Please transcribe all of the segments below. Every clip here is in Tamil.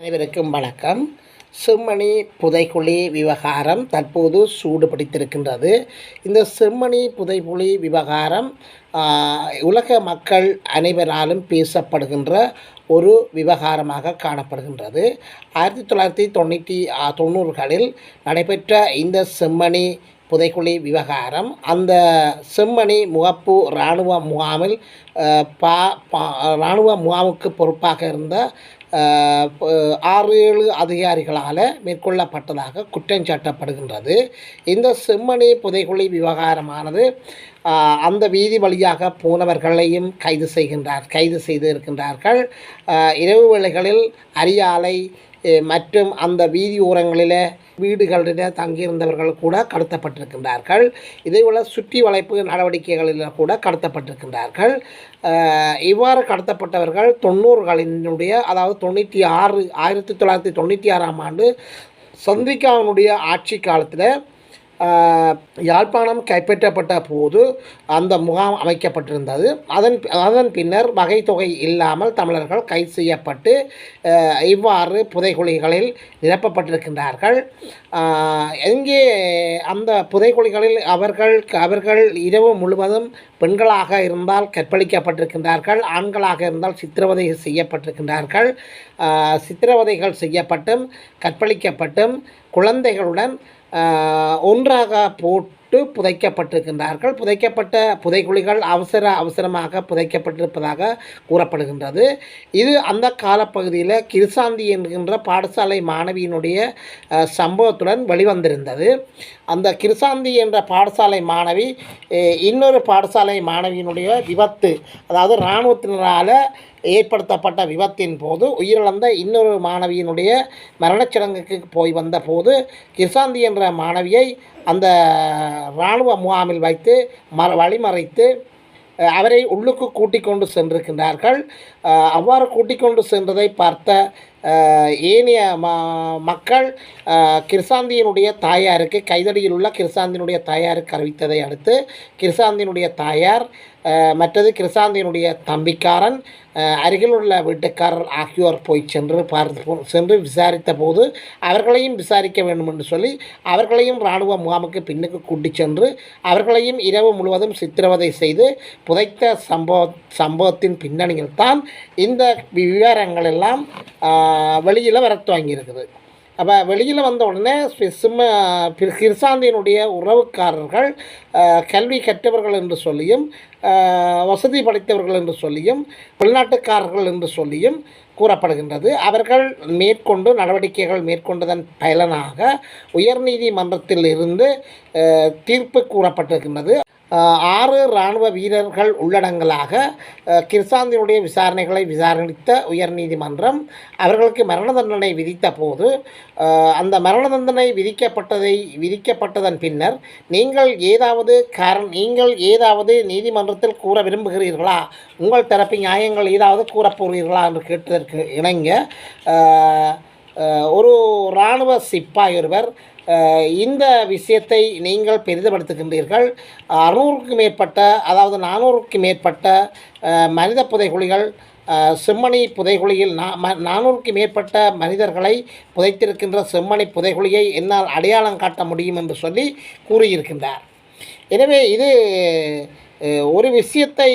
அனைவருக்கும் வணக்கம். செம்மணி புதைகுழி விவகாரம் தற்போது சூடு பிடித்திருக்கின்றது. இந்த செம்மணி புதைகுழி விவகாரம் உலக மக்கள் அனைவராலும் பேசப்படுகின்ற ஒரு விவகாரமாக காணப்படுகின்றது. 1990களில் நடைபெற்ற இந்த செம்மணி புதைகுழி விவகாரம் அந்த செம்மணி முகப்பு இராணுவ முகாமில் இராணுவ முகாமுக்கு பொறுப்பாக இருந்த 6-7 அதிகாரிகளால் மேற்கொள்ளப்பட்டதாக குற்றஞ்சாட்டப்படுகின்றது. இந்த செம்மணி புதைகுழி விவகாரமானது அந்த வீதி வழியாக போனவர்களையும் கைது செய்திருக்கின்றார்கள். இரவு வேளைகளில் அரியாலை மற்றும் அந்த வீதி ஓரங்களில் வீடுகளில் தங்கியிருந்தவர்கள் கூட கடத்தப்பட்டிருக்கின்றார்கள். இதேபோல் சுற்றி வளைப்பு நடவடிக்கைகளில் கூட கடத்தப்பட்டிருக்கின்றார்கள். இவ்வாறு கடத்தப்பட்டவர்கள் 90களினுடைய அதாவது 1996ஆம் ஆண்டு சந்திரிகாவினுடைய ஆட்சி காலத்தில் யாழ்ப்பாணம் கைப்பற்றப்பட்ட போது அந்த முகாம் அமைக்கப்பட்டிருந்தது. அதன் பின்னர் வகை தொகை இல்லாமல் தமிழர்கள் கைது செய்யப்பட்டு இவ்வாறு புதைகுழிகளில் நிரப்பப்பட்டிருக்கின்றார்கள். எங்கே அந்த புதைகுழிகளில் அவர்கள் இரவு முழுவதும் பெண்களாக இருந்தால் கற்பழிக்கப்பட்டிருக்கின்றார்கள், ஆண்களாக இருந்தால் சித்திரவதை செய்யப்பட்டிருக்கின்றார்கள். சித்திரவதைகள் செய்யப்பட்டும் கற்பழிக்கப்பட்டும் குழந்தைகளுடன் ஒன்றாக போட்டு புதைக்கப்பட்டிருக்கின்றார்கள். புதைக்கப்பட்ட புதைகுழிகள் அவசரமாக புதைக்கப்பட்டிருப்பதாக கூறப்படுகின்றது. இது அந்த காலப்பகுதியில் கிருசாந்தி என்கின்ற பாடசாலை மாணவியினுடைய சம்பவத்துடன் வெளிவந்திருந்தது. அந்த கிருசாந்தி என்ற பாடசாலை மாணவி இன்னொரு பாடசாலை மாணவியினுடைய விபத்து, அதாவது இராணுவத்தினரால் ஏற்படுத்தப்பட்ட விபத்தின் போது உயிரிழந்த இன்னொரு மாணவியினுடைய மரணச்சடங்குக்கு போய் வந்த போது கிருசாந்தி என்ற மாணவியை அந்த இராணுவ முகாமில் வைத்து வழிமறைத்து அவரை உள்ளுக்கு கூட்டிக் கொண்டு சென்றிருக்கின்றார்கள். அவ்வாறு கூட்டிக் கொண்டு சென்றதை பார்த்த ஏனைய மக்கள் கிருசாந்தியினுடைய தாயாருக்கு, கைதடியில் உள்ள கிருசாந்தியினுடைய தாயாருக்கு அறிவித்ததை அடுத்து கிருசாந்தியினுடைய தாயார் மற்றது கிருசாந்தியினுடைய தம்பிக்காரன் அருகில் உள்ள வீட்டுக்காரர் ஆகியோர் போய் சென்று விசாரித்த போது அவர்களையும் விசாரிக்க வேண்டும் என்று சொல்லி அவர்களையும் இராணுவ முகாமுக்கு பின்னுக்கு கூட்டி சென்று அவர்களையும் இரவு முழுவதும் சித்திரவதை செய்து புதைத்த சம்பவத்தின் பின்னணியில் தான் இந்த விவரங்கள் எல்லாம் வெளியில் வர துவங்கியிருக்குது. அப்போ வெளியில் வந்த உடனே கிருசாந்தியினுடைய உறவுக்காரர்கள் கல்வி கற்றவர்கள் என்று சொல்லியும் வசதி படைத்தவர்கள் என்று சொல்லியும் வெளிநாட்டுக்காரர்கள் என்று சொல்லியும் கூறப்படுகின்றது. அவர்கள் நடவடிக்கைகள் மேற்கொண்டதன் பயனாக உயர்நீதிமன்றத்தில் இருந்து தீர்ப்பு கூறப்பட்டிருக்கின்றது. 6 இராணுவ வீரர்கள் உள்ளடங்கலாக கிருசாந்தினுடைய விசாரணைகளை விசாரித்த உயர்நீதிமன்றம் அவர்களுக்கு மரண தண்டனை விதித்த போது அந்த மரண தண்டனை விதிக்கப்பட்டதன் பின்னர் நீங்கள் ஏதாவது நீதிமன்றத்தில் கூற விரும்புகிறீர்களா, உங்கள் தரப்பு நியாயங்கள் ஏதாவது கூறப்போகிறீர்களா என்று கேட்டதற்கு இணங்க ஒரு இராணுவ சிப்பாய் ஒருவர் இந்த விஷயத்தை நீங்கள் பெரிதுபடுத்துகின்றீர்கள். 400க்கும் மேற்பட்ட மனித புதைகுழிகள் செம்மணி புதைகுழியில் 400க்கும் மேற்பட்ட மனிதர்களை புதைத்திருக்கின்ற செம்மணி புதைகுழியை என்னால் அடையாளம் காட்ட முடியும் என்று சொல்லி கூறியிருக்கின்றார். எனவே இது ஒரு விஷயத்தை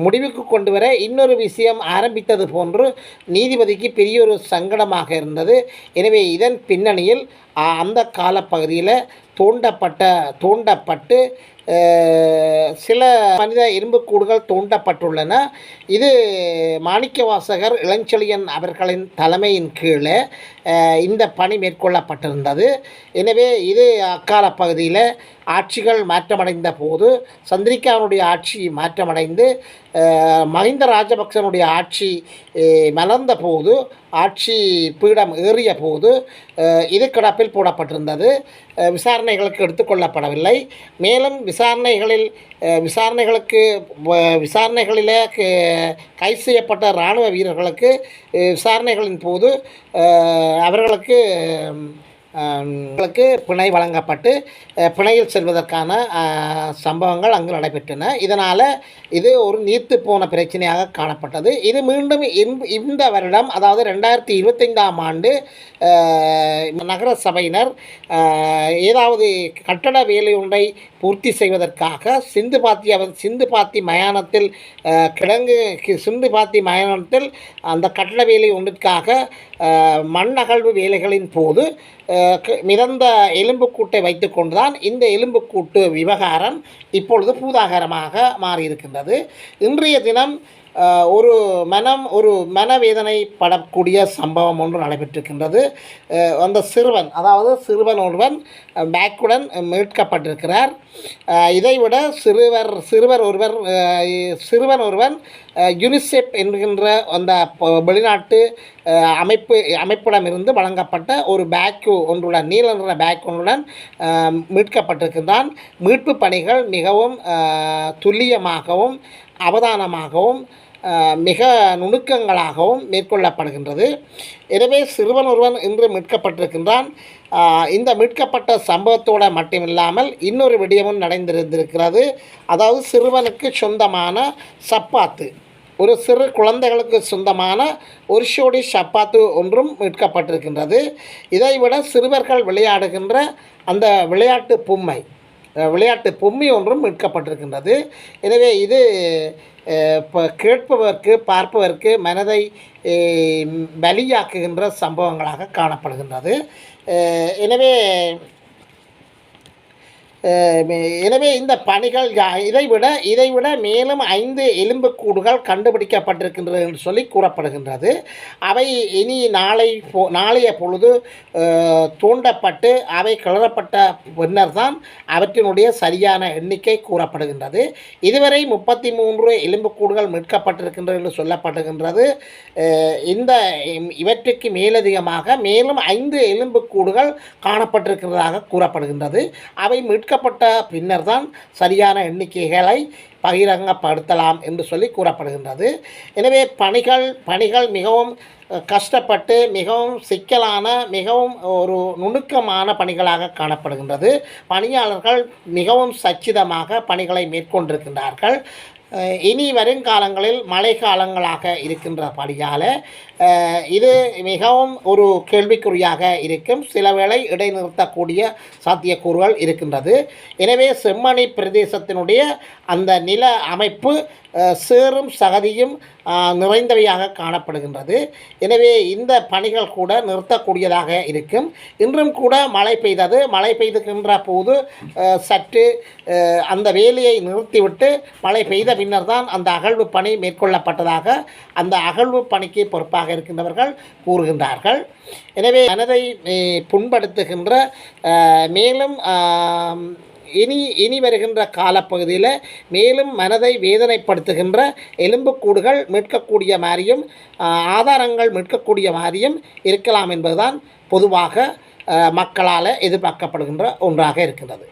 முடிவுக்கு கொண்டு வர இன்னொரு விஷயம் ஆரம்பித்தது போன்று நீதிபதிக்கு பெரிய ஒரு சங்கடமாக இருந்தது. எனவே இதன் பின்னணியில் அந்த காலப்பகுதியில் தோண்டப்பட்டு சில மனித எலும்புக்கூடுகள் தோண்டப்பட்டுள்ளன. இது மாணிக்கவாசகர் இளஞ்செழியன் அவர்களின் தலைமையின் கீழே இந்த பணி மேற்கொள்ளப்பட்டிருந்தது. எனவே இது அக்கால பகுதியில் ஆட்சிகள் மாற்றமடைந்த போது சந்திரிகாவினுடைய ஆட்சி மாற்றமடைந்து மஹிந்த ராஜபக்சனுடைய ஆட்சி மலர்ந்த போது, ஆட்சி பீடம் ஏறிய போது இது கிடப்பில் போடப்பட்டிருந்தது. விசாரணைகளுக்கு எடுத்துக்கொள்ளப்படவில்லை. மேலும் விசாரணைகளில் கைது செய்யப்பட்ட இராணுவ வீரர்களுக்கு விசாரணைகளின் போது அவர்களுக்கு உங்களுக்கு பிணை வழங்கப்பட்டு பிணையில் செல்வதற்கான சம்பவங்கள் அங்கு நடைபெற்றன. இதனால் இது ஒரு நீர்த்து போன பிரச்சனையாக காணப்பட்டது. இது மீண்டும் இந்த வருடம், அதாவது 2025ஆம் ஆண்டு நகர சபையினர் ஏதாவது கட்டட வேலை ஒன்றை பூர்த்தி செய்வதற்காக சிந்து பாத்தி மயானத்தில் அந்த கட்டட வேலை ஒன்றிற்காக மண் அகழ்வு வேலைகளின் போது மிதந்த எலும்புக்கூட்டை வைத்து கொண்டுதான் இந்த எலும்புக்கூட்டு விவகாரம் இப்பொழுது பூதாகரமாக மாறியிருக்கின்றது. இன்றைய தினம் ஒரு மனவேதனை படக்கூடிய சம்பவம் ஒன்று நடைபெற்றிருக்கின்றது. அந்த சிறுவன் ஒருவன் பேக்குடன் மீட்கப்பட்டிருக்கிறார். இதைவிட சிறுவன் ஒருவன் யுனிசெஃப் என்கின்ற அந்த வெளிநாட்டு அமைப்பிடமிருந்து வழங்கப்பட்ட ஒரு பேக்கு ஒன்றுடன், நீல நிற பேக் ஒன்றுடன் மீட்கப்பட்டிருக்கின்றான். மீட்பு பணிகள் மிகவும் துல்லியமாகவும் அவதானமாகவும் மிக நுணுக்கங்களாகவும் மேற்கொள்ளப்படுகின்றது. எனவே சிறுவன் ஒருவன் இன்று மீட்கப்பட்டிருக்கின்றான். இந்த மீட்கப்பட்ட சம்பவத்தோடு மட்டுமில்லாமல் இன்னொரு விடயமும் நடந்திருக்கிறது. அதாவது சிறுவனுக்கு சொந்தமான சப்பாத்து, ஒரு சிறு குழந்தைகளுக்கு சொந்தமான ஒரு ஷோடி சப்பாத்து ஒன்றும் மீட்கப்பட்டிருக்கின்றது. இதைவிட சிறுவர்கள் விளையாடுகின்ற அந்த விளையாட்டு பொம்மை ஒன்றும் மீட்கப்பட்டிருக்கின்றது. எனவே இது பார்ப்பவர்க்கு மனதை பலியாக்குகின்ற சம்பவங்களாக காணப்படுகின்றது. எனவே இந்த பணிகள் இதைவிட மேலும் 5 எலும்புக்கூடுகள் கண்டுபிடிக்கப்பட்டிருக்கின்றது என்று சொல்லி கூறப்படுகின்றது. அவை இனி நாளைய பொழுது தூண்டப்பட்டு அவை கிளறப்பட்ட பின்னர் தான் அவற்றினுடைய சரியான எண்ணிக்கை கூறப்படுகின்றது. இதுவரை 33 எலும்புக்கூடுகள் மீட்கப்பட்டிருக்கின்றது என்று சொல்லப்படுகின்றது. இவற்றுக்கு மேலதிகமாக மேலும் 5 எலும்புக்கூடுகள் காணப்பட்டிருக்கிறதாக கூறப்படுகின்றது. அவை மீட்கப்பட்ட பின்னர் தான் சரியான எண்ணிக்கைகளை பகிரங்கப்படுத்தலாம் என்று சொல்லி கூறப்படுகின்றது. எனவே பணிகள் மிகவும் கஷ்டப்பட்டு மிகவும் சிக்கலான, மிகவும் ஒரு நுணுக்கமான பணிகளாக காணப்படுகின்றது. பணியாளர்கள் மிகவும் சச்சிதமாக பணிகளை மேற்கொண்டிருக்கின்றார்கள். இனி வருங்காலங்களில் மழை காலங்களாக இருக்கின்றபடியால் இது மிகவும் ஒரு கேள்விக்குறியாக இருக்கும். சில வேளை இடைநிறுத்தக்கூடிய சாத்தியக்கூறுகள் இருக்கின்றது. எனவே செம்மணி பிரதேசத்தினுடைய அந்த நில அமைப்பு சேறும் சகதியும் நிறைந்தவையாக காணப்படுகின்றது. எனவே இந்த பணிகள் கூட நிறுத்தக்கூடியதாக இருக்கும். இன்றும் கூட மழை பெய்துகின்ற போது சற்று அந்த வேலையை நிறுத்திவிட்டு மழை பெய்த பின்னர் தான் அந்த அகழ்வு பணி மேற்கொள்ளப்பட்டதாக அந்த அகழ்வு பணிக்கு பொறுப்பாக இருக்கின்றவர்கள் கூறுகின்றார்கள். எனவே மனதை புண்படுத்துகின்ற மேலும் இனி வருகின்ற காலப்பகுதியில் மேலும் மனதை வேதனைப்படுத்துகின்ற எலும்புக்கூடுகள் மீட்கக்கூடிய மாதிரியும் ஆதாரங்கள் மீட்கக்கூடிய மாதிரியும் இருக்கலாம் என்பதுதான் பொதுவாக மக்களால் எதிர்பார்க்கப்படுகின்ற ஒன்றாக இருக்கின்றது.